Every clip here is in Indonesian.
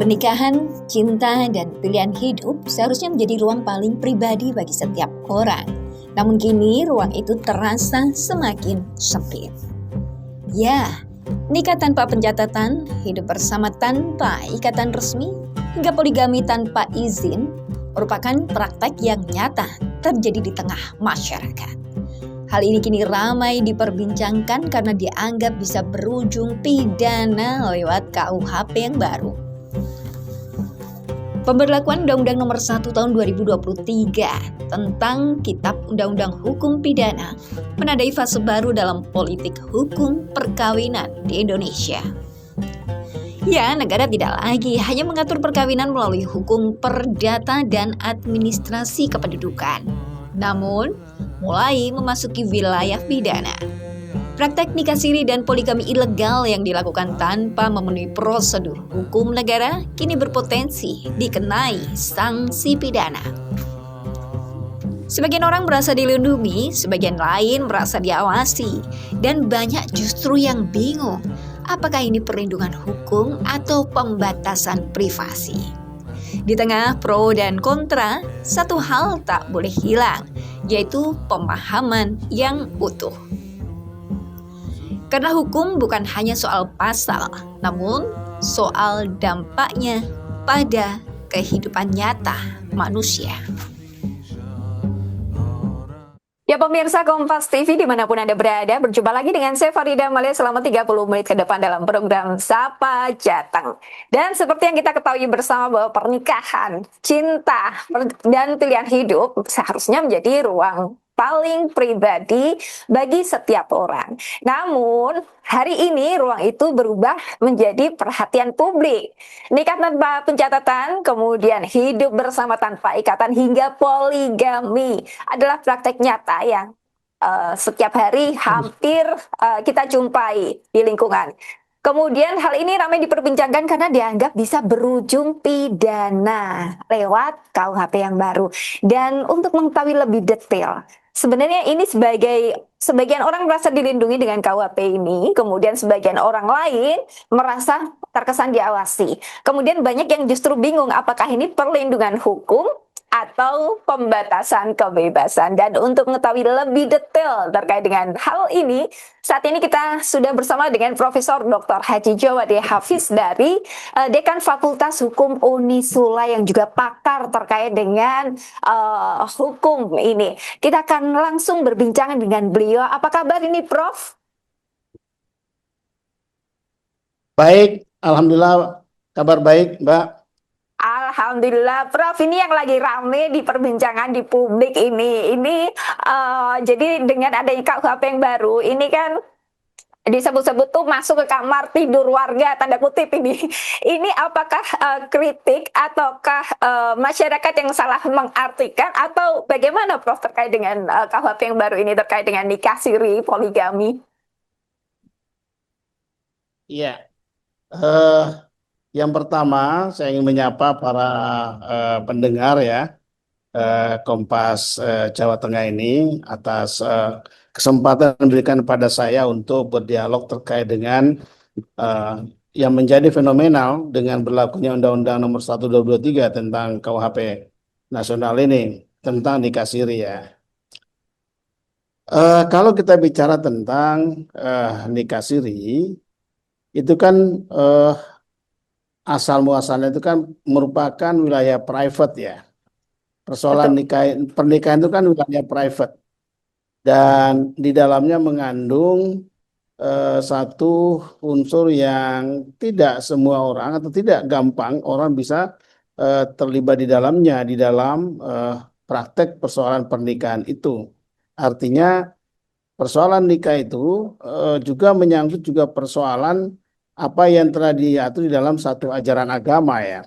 Pernikahan, cinta, dan pilihan hidup seharusnya menjadi ruang paling pribadi bagi setiap orang. Namun kini ruang itu terasa semakin sempit. Ya, nikah tanpa pencatatan, hidup bersama tanpa ikatan resmi, hingga poligami tanpa izin merupakan praktek yang nyata terjadi di tengah masyarakat. Hal ini kini ramai diperbincangkan karena dianggap bisa berujung pidana lewat KUHP yang baru. Pemberlakuan Undang-Undang Nomor 1 Tahun 2023 tentang Kitab Undang-Undang Hukum Pidana menandai fase baru dalam politik hukum perkawinan di Indonesia. Ya, negara tidak lagi hanya mengatur perkawinan melalui hukum perdata dan administrasi kependudukan, namun mulai memasuki wilayah pidana. Praktek nikah siri dan poligami ilegal yang dilakukan tanpa memenuhi prosedur hukum negara kini berpotensi dikenai sanksi pidana. Sebagian orang merasa dilindungi, sebagian lain merasa diawasi, dan banyak justru yang bingung apakah ini perlindungan hukum atau pembatasan privasi. Di tengah pro dan kontra, satu hal tak boleh hilang, yaitu pemahaman yang utuh. Karena hukum bukan hanya soal pasal, namun soal dampaknya pada kehidupan nyata manusia. Ya pemirsa Kompas TV dimanapun Anda berada, berjumpa lagi dengan saya Farida Amalia selama 30 menit ke depan dalam program Sapa Jateng. Dan seperti yang kita ketahui bersama bahwa pernikahan, cinta, dan pilihan hidup seharusnya menjadi ruang paling pribadi bagi setiap orang. Namun, hari ini ruang itu berubah menjadi perhatian publik. Nikah tanpa pencatatan, kemudian hidup bersama tanpa ikatan, hingga poligami adalah praktek nyata yang setiap hari hampir kita jumpai di lingkungan. Kemudian hal ini ramai diperbincangkan karena dianggap bisa berujung pidana lewat KUHP yang baru. Dan untuk mengetahui lebih detail, sebenarnya ini sebagian orang merasa dilindungi dengan KUHP ini, kemudian sebagian orang lain merasa terkesan diawasi. Kemudian banyak yang justru bingung apakah ini perlindungan hukum atau pembatasan kebebasan. Dan untuk mengetahui lebih detail terkait dengan hal ini, saat ini kita sudah bersama dengan Profesor Dr. Haji Djawadi Hafiz dari Dekan Fakultas Hukum Unisula yang juga pakar terkait dengan hukum ini. Kita akan langsung berbincang dengan beliau. Apa kabar ini, Prof? Baik, alhamdulillah kabar baik, Mbak. Alhamdulillah, Prof. Ini yang lagi rame di perbincangan di publik ini. Jadi dengan adanya KUHP yang baru, ini kan disebut-sebut tuh masuk ke kamar tidur warga, tanda kutip ini. Ini apakah kritik ataukah masyarakat yang salah mengartikan atau bagaimana, Prof, terkait dengan KUHP yang baru ini terkait dengan nikah siri, poligami? Iya. Yang pertama, saya ingin menyapa para pendengar ya Kompas Jawa Tengah ini atas kesempatan yang diberikan pada saya untuk berdialog terkait dengan yang menjadi fenomenal dengan berlakunya Undang-Undang Nomor 1 2023 tentang KUHP nasional ini tentang nikah siri ya. Kalau kita bicara tentang nikah siri, itu kan asal muasalnya itu kan merupakan wilayah private ya. Persoalan pernikahan itu kan wilayah private dan di dalamnya mengandung satu unsur yang tidak semua orang atau tidak gampang orang bisa terlibat di dalamnya di dalam praktek persoalan pernikahan itu. Artinya persoalan nikah itu juga menyangkut juga persoalan apa yang telah diatur di dalam satu ajaran agama ya.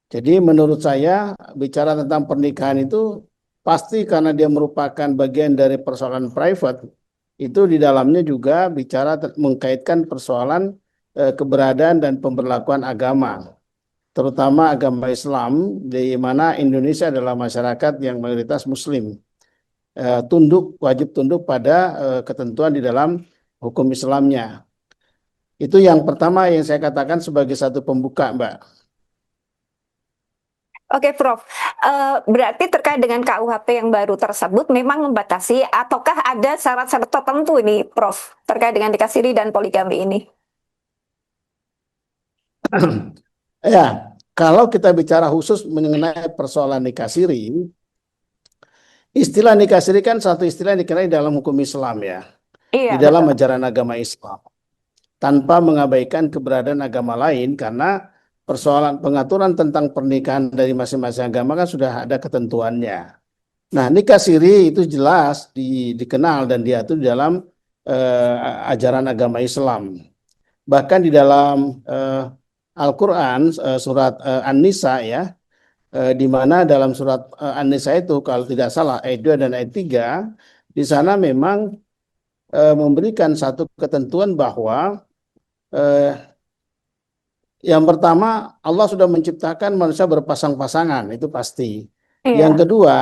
Jadi menurut saya bicara tentang pernikahan itu pasti karena dia merupakan bagian dari persoalan private, itu di dalamnya juga bicara mengkaitkan persoalan keberadaan dan pemberlakuan agama, terutama agama Islam, di mana Indonesia adalah masyarakat yang mayoritas Muslim. Wajib tunduk pada ketentuan di dalam hukum Islamnya. Itu yang pertama yang saya katakan sebagai satu pembuka, Mbak. Oke, Prof. Berarti terkait dengan KUHP yang baru tersebut memang membatasi ataukah ada syarat-syarat tertentu ini, Prof, terkait dengan nikah siri dan poligami ini? Ya, kalau kita bicara khusus mengenai persoalan nikah siri, istilah nikah siri kan satu istilah yang dikenal dalam hukum Islam ya, Iya, di dalam betul. ajaran agama Islam, tanpa mengabaikan keberadaan agama lain karena persoalan pengaturan tentang pernikahan dari masing-masing agama kan sudah ada ketentuannya. Nah, nikah siri itu jelas dikenal dan diatur di dalam ajaran agama Islam. Bahkan di dalam Al-Quran surat An-Nisa ya, di mana dalam surat An-Nisa itu kalau tidak salah ayat 2 dan ayat 3 di sana memang memberikan satu ketentuan bahwa eh, yang pertama Allah sudah menciptakan manusia berpasang-pasangan, itu pasti. Yang Iya, kedua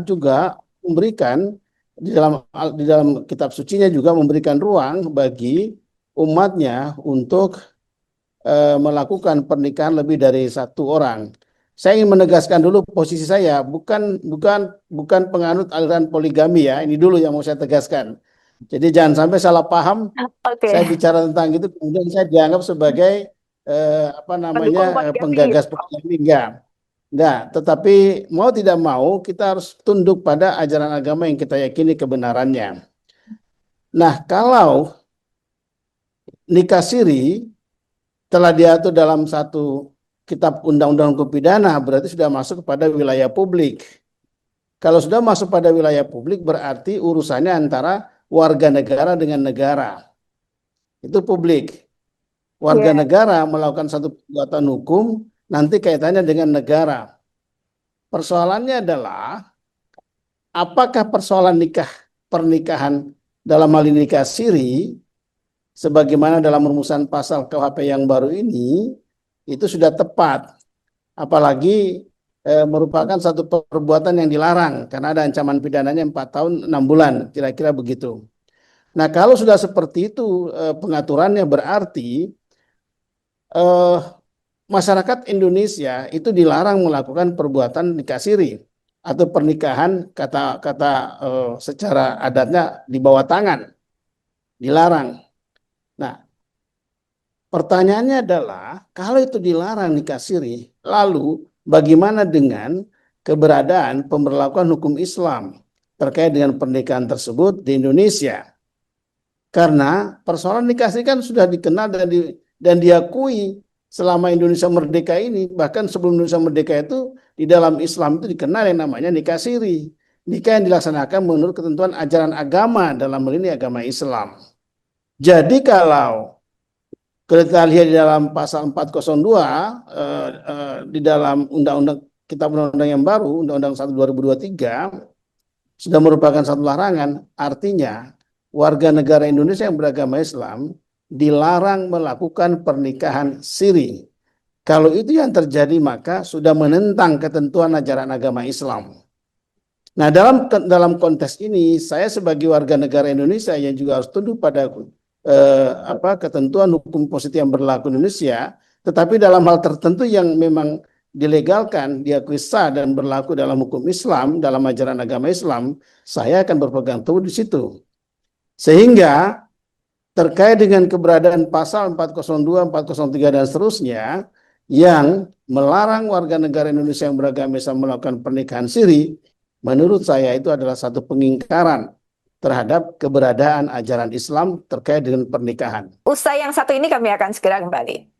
juga memberikan di dalam kitab sucinya juga memberikan ruang bagi umatnya untuk melakukan pernikahan lebih dari satu orang. Saya ingin menegaskan dulu posisi saya, bukan bukan bukan penganut aliran poligami ya. Ini dulu yang mau saya tegaskan. Jadi jangan sampai salah paham. oke. Saya bicara tentang itu kemudian saya dianggap sebagai apa namanya Pendukung poligami. penggagas poligami enggak. Tetapi mau tidak mau kita harus tunduk pada ajaran agama yang kita yakini kebenarannya. Nah, kalau nikah siri telah diatur dalam satu kitab undang-undang hukum pidana berarti sudah masuk kepada wilayah publik. Kalau sudah masuk pada wilayah publik berarti urusannya antara warga negara dengan negara. Itu publik. Warga Iya, negara melakukan satu perbuatan hukum nanti kaitannya dengan negara. Persoalannya adalah apakah persoalan pernikahan dalam hal ini nikah siri sebagaimana dalam rumusan pasal KUHP yang baru ini itu sudah tepat, apalagi merupakan satu perbuatan yang dilarang karena ada ancaman pidananya 4 tahun 6 bulan, kira-kira begitu. Nah, kalau sudah seperti itu pengaturannya berarti eh, masyarakat Indonesia itu dilarang melakukan perbuatan nikah siri atau pernikahan kata-kata secara adatnya di bawah tangan, dilarang. Nah, pertanyaannya adalah, kalau itu dilarang nikah siri, lalu bagaimana dengan keberadaan pemberlakuan hukum Islam terkait dengan pernikahan tersebut di Indonesia? Karena persoalan nikah siri kan sudah dikenal dan diakui selama Indonesia merdeka ini, bahkan sebelum Indonesia merdeka itu di dalam Islam itu dikenal yang namanya nikah siri. Nikah yang dilaksanakan menurut ketentuan ajaran agama dalam hal ini agama Islam. Jadi kalau kita lihat di dalam pasal 402 di dalam undang-undang kitab undang-undang yang baru, Undang-Undang 1 2023 sudah merupakan satu larangan, artinya warga negara Indonesia yang beragama Islam dilarang melakukan pernikahan siri. Kalau itu yang terjadi maka sudah menentang ketentuan ajaran agama Islam. Nah, dalam konteks ini saya sebagai warga negara Indonesia yang juga harus tunduk pada ketentuan hukum positif yang berlaku di Indonesia, tetapi dalam hal tertentu yang memang dilegalkan, diakui sah dan berlaku dalam hukum Islam, dalam ajaran agama Islam, saya akan berpegang teguh di situ. Sehingga terkait dengan keberadaan pasal 402, 403 dan seterusnya yang melarang warga negara Indonesia yang beragama Islam melakukan pernikahan siri, menurut saya itu adalah satu pengingkaran terhadap keberadaan ajaran Islam terkait dengan pernikahan. usai yang satu ini kami akan segera kembali.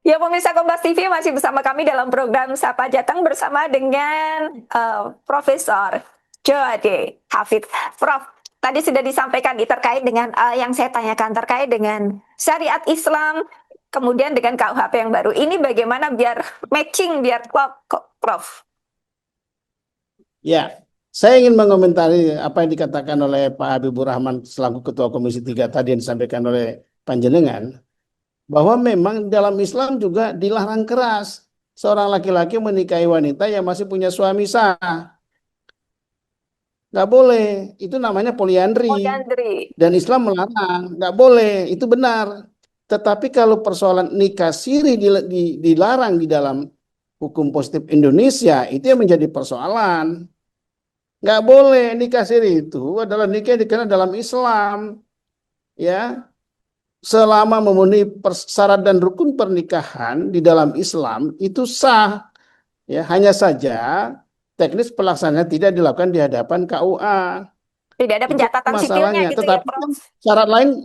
Ya, pemirsa Kompas TV masih bersama kami dalam program Sapa Jateng bersama dengan Profesor Joade Hafid. Prof, tadi sudah disampaikan terkait dengan yang saya tanyakan terkait dengan syariat Islam, kemudian dengan KUHP yang baru. Ini bagaimana biar matching, biar klop, Prof? Ya, saya ingin mengomentari apa yang dikatakan oleh Pak Habibur Rahman selaku Ketua Komisi 3 tadi yang disampaikan oleh Panjenengan. bahwa memang dalam Islam juga dilarang keras seorang laki-laki menikahi wanita yang masih punya suami sah. Nggak boleh. Itu namanya poliandri. Poliandri. Dan Islam melarang. Nggak boleh. Itu benar. Tetapi kalau persoalan nikah siri dilarang di dalam hukum positif Indonesia, itu yang menjadi persoalan. Nggak boleh nikah siri itu adalah nikah yang dikenal dalam Islam. Ya, selama memenuhi syarat dan rukun pernikahan di dalam Islam itu sah. Ya, hanya saja teknis pelaksanaannya tidak dilakukan di hadapan KUA. Tidak ada Itu pencatatan sipilnya masalahnya. gitu ya, Tetapi kan Prof.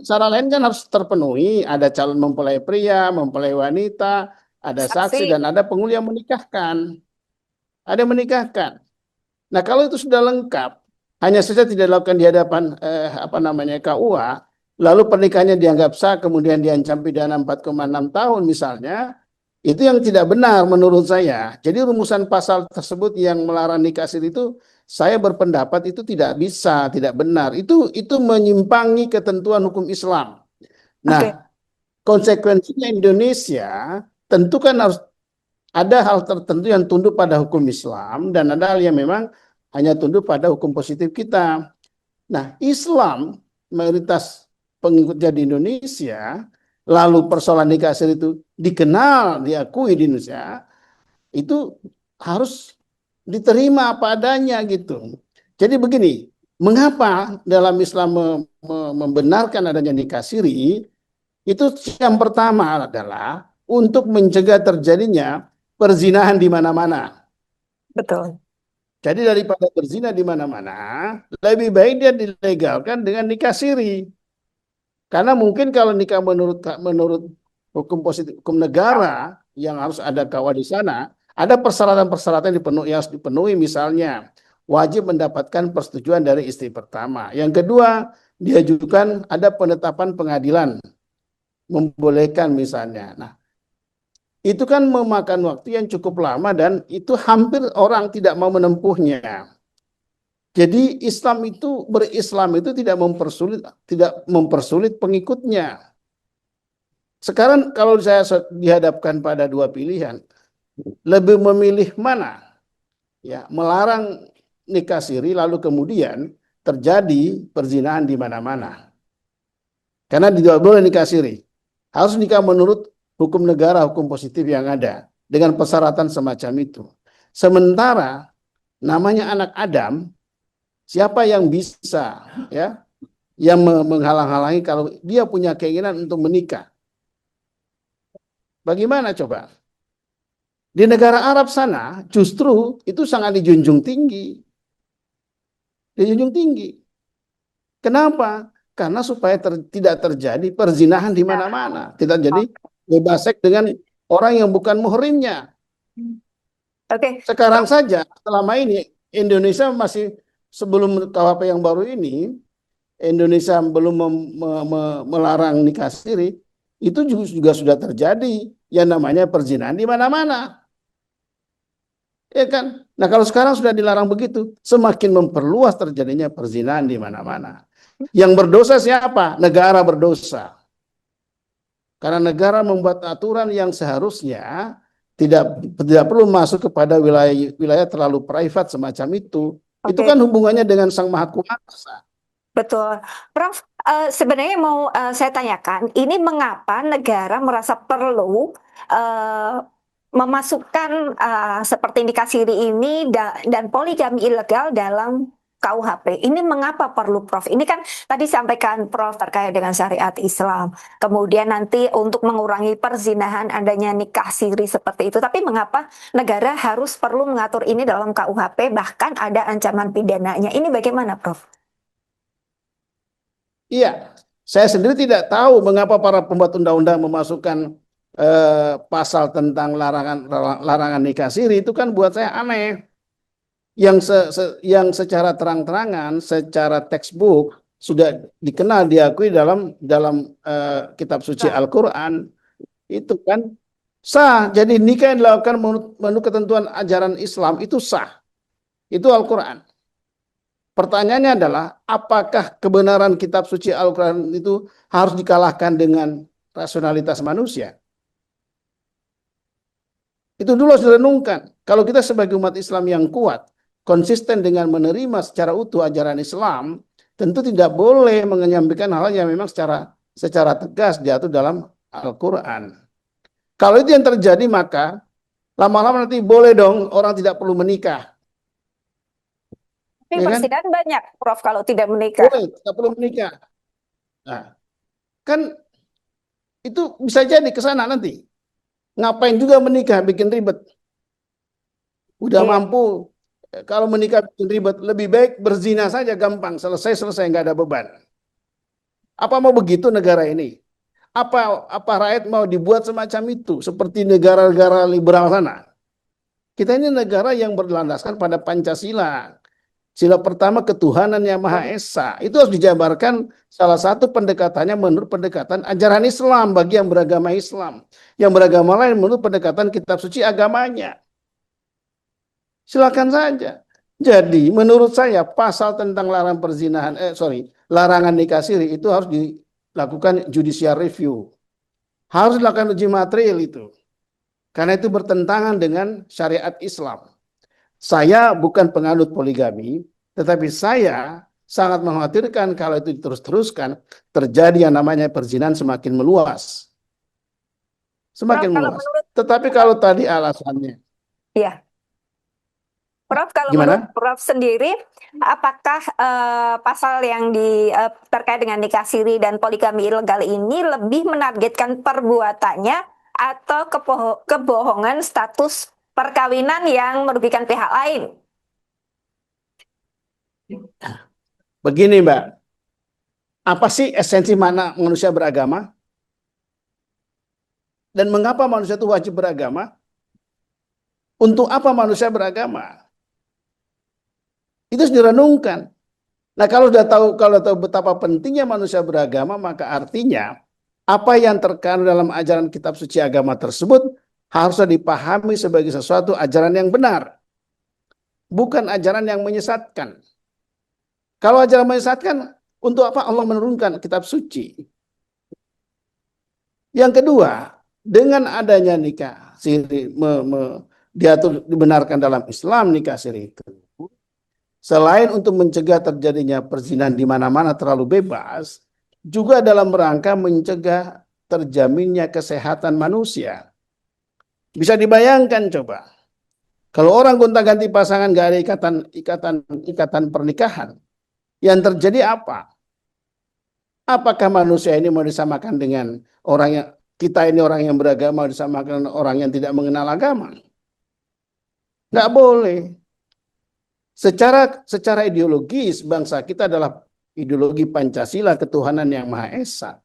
syarat lain kan harus terpenuhi. Ada calon mempelai pria, mempelai wanita, ada Saksi. saksi dan ada penghulu yang menikahkan. Ada yang menikahkan. Nah, kalau itu sudah lengkap, hanya saja tidak dilakukan di hadapan KUA, lalu pernikahannya dianggap sah, kemudian diancam pidana 4,6 tahun misalnya, itu yang tidak benar menurut saya. Jadi rumusan pasal tersebut yang melarang nikah siri itu saya berpendapat itu tidak bisa, tidak benar. Itu menyimpangi ketentuan hukum Islam. Oke. Nah, konsekuensinya Indonesia tentu kan harus ada hal tertentu yang tunduk pada hukum Islam dan ada hal yang memang hanya tunduk pada hukum positif kita. Nah, Islam mayoritas pengikutnya di Indonesia, lalu persoalan nikah siri itu dikenal, diakui di Indonesia, itu harus diterima apa adanya gitu. Jadi begini, mengapa dalam Islam membenarkan adanya nikah siri? Itu yang pertama adalah untuk mencegah terjadinya perzinahan di mana-mana. Betul. Jadi daripada berzina di mana-mana, lebih baik dia dilegalkan dengan nikah siri. Karena mungkin kalau nikah menurut hukum positif hukum negara yang harus ada KUA di sana, ada persyaratan-persyaratan yang harus dipenuhi, misalnya wajib mendapatkan persetujuan dari istri pertama. Yang kedua, diajukan ada penetapan pengadilan membolehkan misalnya. Nah, itu kan memakan waktu yang cukup lama dan itu hampir orang tidak mau menempuhnya. Jadi berislam itu tidak mempersulit pengikutnya. Sekarang kalau saya dihadapkan pada dua pilihan, lebih memilih mana? Ya, melarang nikah siri lalu kemudian terjadi perzinahan di mana-mana. Karena tidak boleh nikah siri. Harus nikah menurut hukum negara, hukum positif yang ada dengan persyaratan semacam itu. Sementara namanya anak Adam, siapa yang bisa yang menghalang-halangi kalau dia punya keinginan untuk menikah? Bagaimana coba? Di negara Arab sana justru itu sangat dijunjung tinggi. Dijunjung tinggi. Kenapa? Karena supaya tidak terjadi perzinahan di mana-mana. Tidak jadi bebas seks dengan orang yang bukan muhrimnya. Oke. Sekarang saja, selama ini Indonesia masih sebelum KUHP yang baru ini, Indonesia belum melarang nikah siri, itu juga sudah terjadi yang namanya perzinahan di mana-mana. Ya kan? Nah, kalau sekarang sudah dilarang begitu, semakin memperluas terjadinya perzinahan di mana-mana. Yang berdosa siapa? Negara berdosa. Karena negara membuat aturan yang seharusnya tidak perlu masuk kepada wilayah terlalu private semacam itu. Itu Oke. kan hubungannya dengan Sang Maha Kuasa. Betul. Prof, sebenarnya mau saya tanyakan, ini mengapa negara merasa perlu memasukkan seperti nikah siri ini dan poligami ilegal dalam KUHP? Ini mengapa perlu, Prof? Ini kan tadi sampaikan Prof terkait dengan syariat Islam. Kemudian nanti untuk mengurangi perzinahan adanya nikah siri seperti itu. Tapi mengapa negara harus perlu mengatur ini dalam KUHP bahkan ada ancaman pidananya? Ini bagaimana, Prof? Iya, saya sendiri tidak tahu mengapa para pembuat undang-undang memasukkan pasal tentang larangan nikah siri. Itu kan buat saya aneh. Yang secara terang-terangan, secara textbook sudah dikenal, diakui dalam kitab suci Al-Quran, itu kan sah. Jadi nikah yang dilakukan menurut ketentuan ajaran Islam itu sah. Itu Al-Quran. Pertanyaannya adalah, apakah kebenaran kitab suci Al-Quran itu harus dikalahkan dengan rasionalitas manusia. Itu dulu harus direnungkan. Kalau kita sebagai umat Islam yang kuat, konsisten dengan menerima secara utuh ajaran Islam, tentu tidak boleh menyampaikan hal yang memang secara tegas diatur dalam Al-Quran. Kalau itu yang terjadi, maka lama-lama nanti boleh dong orang tidak perlu menikah. Tapi Ya kan? persidangan banyak, Prof, kalau tidak menikah. Boleh, tidak perlu menikah. Nah, kan itu bisa jadi ke sana nanti. Ngapain juga menikah, bikin ribet. Udah Iya. mampu, kalau menikah bikin ribet, lebih baik berzina saja, gampang, selesai, nggak ada beban. Apa mau begitu negara ini? Apa rakyat mau dibuat semacam itu, seperti negara-negara liberal sana? Kita ini negara yang berlandaskan pada Pancasila. Sila pertama ketuhanan yang Maha Esa. Itu harus dijabarkan salah satu pendekatannya menurut pendekatan ajaran Islam bagi yang beragama Islam. Yang beragama lain menurut pendekatan kitab suci agamanya. Silakan saja. Jadi menurut saya pasal tentang larangan nikah siri itu harus dilakukan judicial review. Harus dilakukan uji material itu. Karena itu bertentangan dengan syariat Islam. Saya bukan penganut poligami, tetapi saya sangat mengkhawatirkan kalau itu terus-teruskan terjadi yang namanya perzinahan semakin meluas. Semakin Prof, kalau meluas. menurut Tetapi kalau tadi alasannya, ya, Prof, kalau menurut gimana? Prof sendiri, apakah pasal yang terkait dengan nikah siri dan poligami ilegal ini lebih menargetkan perbuatannya atau kebohongan status perkawinan yang merugikan pihak lain? Begini Mbak, apa sih esensi mana manusia beragama? Dan mengapa manusia itu wajib beragama? Untuk apa manusia beragama? Itu harus direnungkan. Nah, kalau tahu betapa pentingnya manusia beragama, maka artinya apa yang terkandung dalam ajaran kitab suci agama tersebut harusnya dipahami sebagai sesuatu ajaran yang benar, bukan ajaran yang menyesatkan. Kalau ajaran menyesatkan, untuk apa Allah menurunkan kitab suci? Yang kedua, dengan adanya nikah siri diatur dibenarkan dalam Islam nikah siri itu. Selain untuk mencegah terjadinya perzinahan di mana-mana terlalu bebas, juga dalam rangka mencegah terjaminnya kesehatan manusia. Bisa dibayangkan coba, kalau orang gonta-ganti pasangan gak ada ikatan pernikahan, yang terjadi apa? Apakah manusia ini mau disamakan dengan kita ini orang yang beragama disamakan dengan orang yang tidak mengenal agama? Nggak boleh. Secara ideologis bangsa kita adalah ideologi Pancasila ketuhanan yang Maha Esa.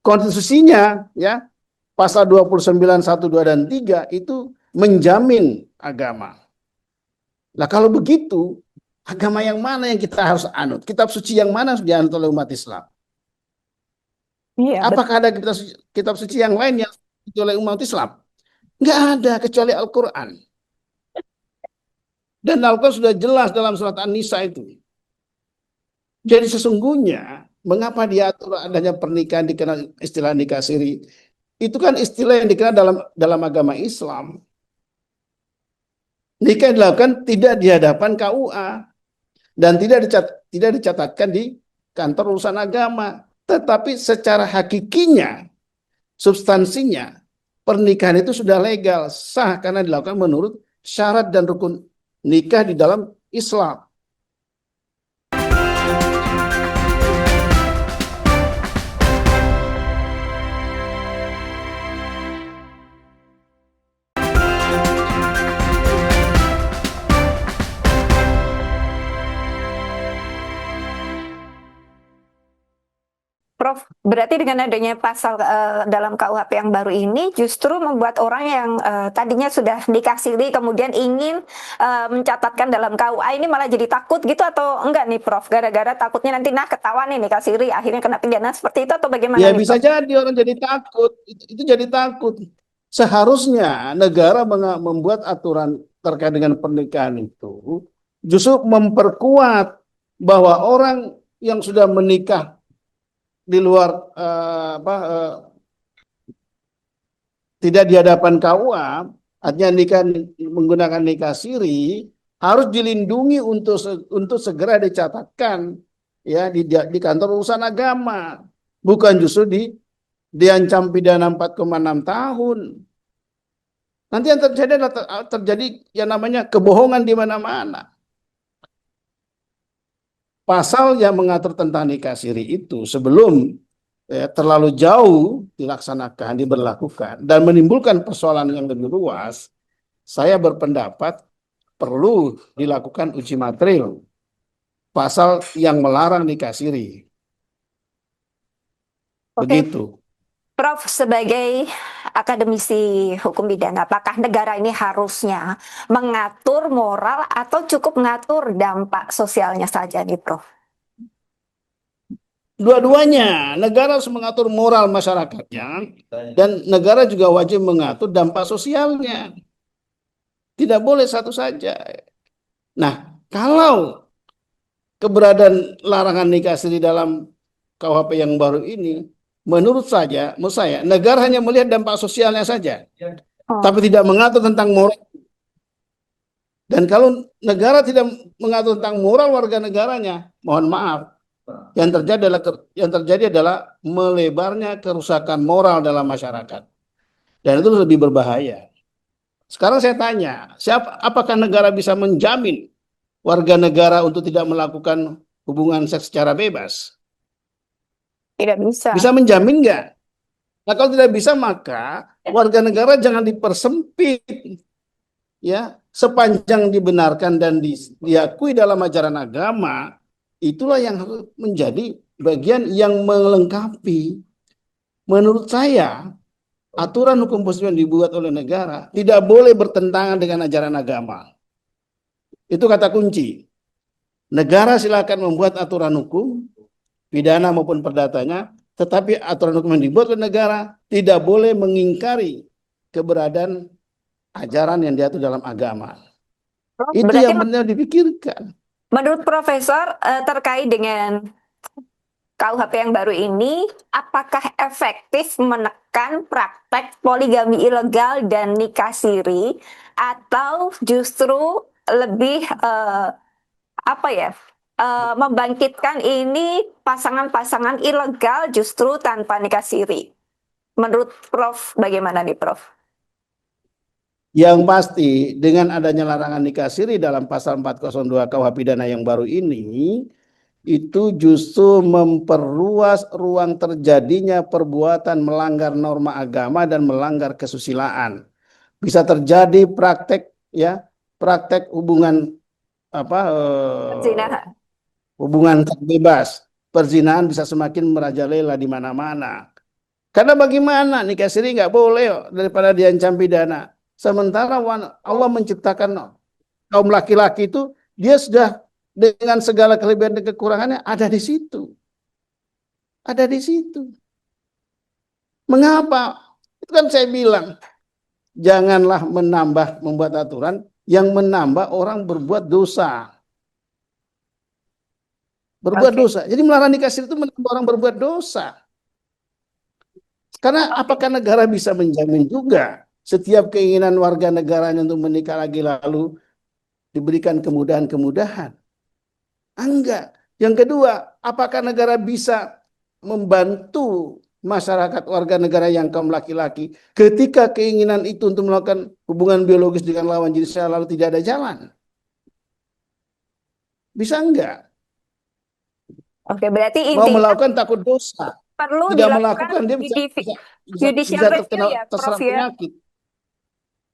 Konstitusinya ya pasal 29 1 2 dan 3 itu menjamin agama. Nah, kalau begitu agama yang mana yang kita harus anut? Kitab suci yang mana harus dianut oleh umat Islam? Iya, Apakah ada kitab suci yang lain yang dianut oleh umat Islam? Nggak ada kecuali Al-Quran. Dan Al-Quran sudah jelas dalam surat An-Nisa itu. Jadi sesungguhnya mengapa diatur adanya pernikahan dikenal istilah nikah siri? Itu kan istilah yang dikenal dalam agama Islam. Nikah dilakukan tidak di hadapan KUA dan tidak dicatatkan di kantor urusan agama, tetapi secara hakikinya, substansinya pernikahan itu sudah legal, sah karena dilakukan menurut syarat dan rukun nikah di dalam Islam. Prof, berarti dengan adanya pasal dalam KUHP yang baru ini justru membuat orang yang tadinya sudah nikah siri kemudian ingin mencatatkan dalam KUA ini malah jadi takut gitu atau enggak nih Prof? Gara-gara takutnya nanti ketahuan nih nikah siri akhirnya kena pidana seperti itu atau bagaimana Ya nih bisa Prof? jadi orang jadi takut, itu jadi takut. Seharusnya negara membuat aturan terkait dengan pernikahan itu justru memperkuat bahwa orang yang sudah menikah di luar tidak di hadapan KUA, artinya nikah menggunakan nikah siri harus dilindungi untuk segera dicatatkan ya di kantor urusan agama, bukan justru diancam pidana 4,6 tahun. Nanti yang terjadi adalah terjadi yang namanya kebohongan di mana-mana. Pasal yang mengatur tentang nikah siri itu sebelum terlalu jauh dilaksanakan, diberlakukan, dan menimbulkan persoalan yang lebih luas, saya berpendapat perlu dilakukan uji materil pasal yang melarang nikah siri. Oke, Begitu. Prof, sebagai akademisi hukum pidana, apakah negara ini harusnya mengatur moral atau cukup mengatur dampak sosialnya saja nih, Prof? Dua-duanya, negara harus mengatur moral masyarakatnya, dan negara juga wajib mengatur dampak sosialnya. Tidak boleh satu saja. Nah, kalau keberadaan larangan nikah siri dalam KUHP yang baru ini, menurut saya, negara hanya melihat dampak sosialnya saja, tapi tidak mengatur tentang moral. Dan kalau negara tidak mengatur tentang moral warga negaranya, mohon maaf, yang terjadi adalah melebarnya kerusakan moral dalam masyarakat. Dan itu lebih berbahaya. Sekarang saya tanya, apakah negara bisa menjamin warga negara untuk tidak melakukan hubungan seks secara bebas? Tidak bisa. Bisa menjamin nggak? Nah, kalau tidak bisa, maka warga negara jangan dipersempit. Ya, sepanjang dibenarkan dan diakui dalam ajaran agama, itulah yang harus menjadi bagian yang melengkapi. Menurut saya, aturan hukum positif yang dibuat oleh negara tidak boleh bertentangan dengan ajaran agama. Itu kata kunci. Negara silakan membuat aturan hukum, pidana maupun perdatanya, tetapi aturan hukum yang dibuat oleh negara tidak boleh mengingkari keberadaan ajaran yang diatur dalam agama. Itu Berarti yang benar dipikirkan. menurut Profesor, terkait dengan KUHP yang baru ini, apakah efektif menekan praktek poligami ilegal dan nikah siri, atau justru lebih membangkitkan ini pasangan-pasangan ilegal justru tanpa nikah siri? Menurut Prof, bagaimana nih, Prof? Yang pasti dengan adanya larangan nikah siri dalam pasal 402 KUH pidana yang baru ini, itu justru memperluas ruang terjadinya perbuatan melanggar norma agama dan melanggar kesusilaan. Bisa terjadi praktek hubungan Perzinahan. hubungan bebas, perzinahan bisa semakin merajalela di mana-mana. Karena bagaimana nikah siri nggak boleh daripada diancam pidana. Sementara Allah menciptakan kaum laki-laki itu, dia sudah dengan segala kelebihan dan kekurangannya ada di situ. Ada di situ. Mengapa? Itu kan saya bilang, janganlah membuat aturan yang menambah orang berbuat dosa. Berbuat dosa. Jadi melarang nikah siri itu menambah orang berbuat dosa. Karena apakah negara bisa menjamin juga setiap keinginan warga negaranya untuk menikah lagi lalu diberikan kemudahan-kemudahan? Enggak. Yang kedua, apakah negara bisa membantu masyarakat warga negara yang kaum laki-laki ketika keinginan itu untuk melakukan hubungan biologis dengan lawan jenisnya lalu tidak ada jalan? Bisa enggak? Oke, berarti Mau intinya melakukan takut dosa. perlu Tidak dilakukan melakukan dia judicial bisa review ya, Prof terserang ya. penyakit.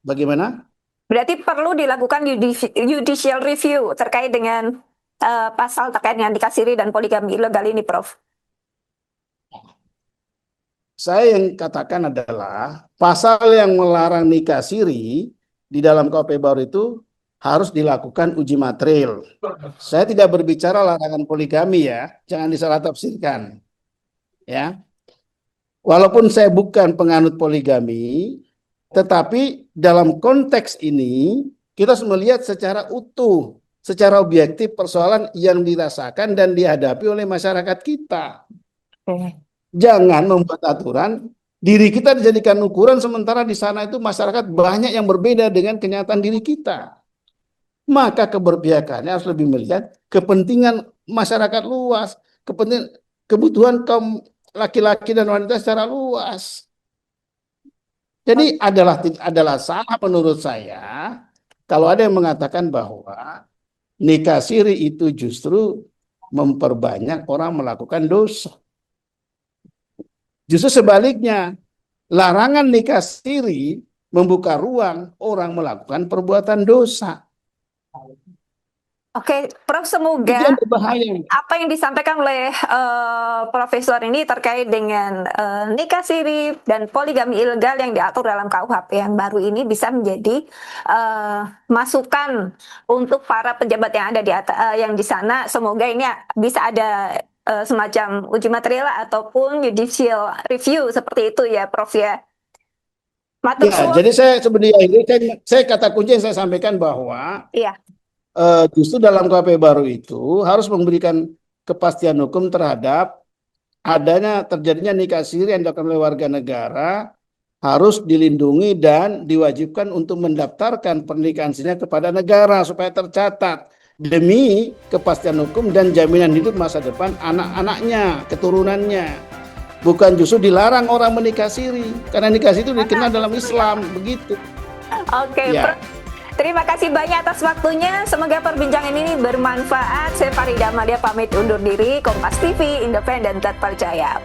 Bagaimana? Berarti perlu dilakukan judicial review terkait dengan pasal terkait dengan nikah siri dan poligami ilegal ini, Prof. Saya yang katakan adalah pasal yang melarang nikah siri di dalam KUHP baru itu harus dilakukan uji materil. Saya tidak berbicara larangan poligami ya, jangan disalah tafsirkan. Ya. Walaupun saya bukan penganut poligami, tetapi dalam konteks ini kita harus melihat secara utuh, secara objektif persoalan yang dirasakan dan dihadapi oleh masyarakat kita. Jangan membuat aturan diri kita dijadikan ukuran sementara di sana itu masyarakat banyak yang berbeda dengan kenyataan diri kita. Maka keberpihakannya harus lebih melihat kepentingan masyarakat luas, kebutuhan kaum laki-laki dan wanita secara luas. Jadi adalah salah menurut saya kalau ada yang mengatakan bahwa nikah siri itu justru memperbanyak orang melakukan dosa. Justru sebaliknya, larangan nikah siri membuka ruang orang melakukan perbuatan dosa. Oke, Prof, Itu semoga yang berbahaya. apa yang disampaikan oleh Profesor ini terkait dengan nikah siri dan poligami ilegal yang diatur dalam KUHP yang baru ini bisa menjadi masukan untuk para pejabat yang ada yang di sana. Semoga ini bisa ada semacam uji material ataupun judicial review seperti itu ya, Prof ya. Matur Ya, suwun. jadi saya kata kunci yang saya sampaikan bahwa Iya. justru dalam KUHP baru itu harus memberikan kepastian hukum terhadap terjadinya nikah siri yang dilakukan oleh warga negara, harus dilindungi dan diwajibkan untuk mendaftarkan pernikahan sirinya kepada negara supaya tercatat demi kepastian hukum dan jaminan hidup masa depan anak-anaknya, keturunannya. Bukan justru dilarang orang menikah siri, karena nikah siri itu dikenal dalam Islam, begitu. Oke, Ya. Prof. Terima kasih banyak atas waktunya. Semoga perbincangan ini bermanfaat. Saya Farida Amalia pamit undur diri. Kompas TV, independen, terpercaya.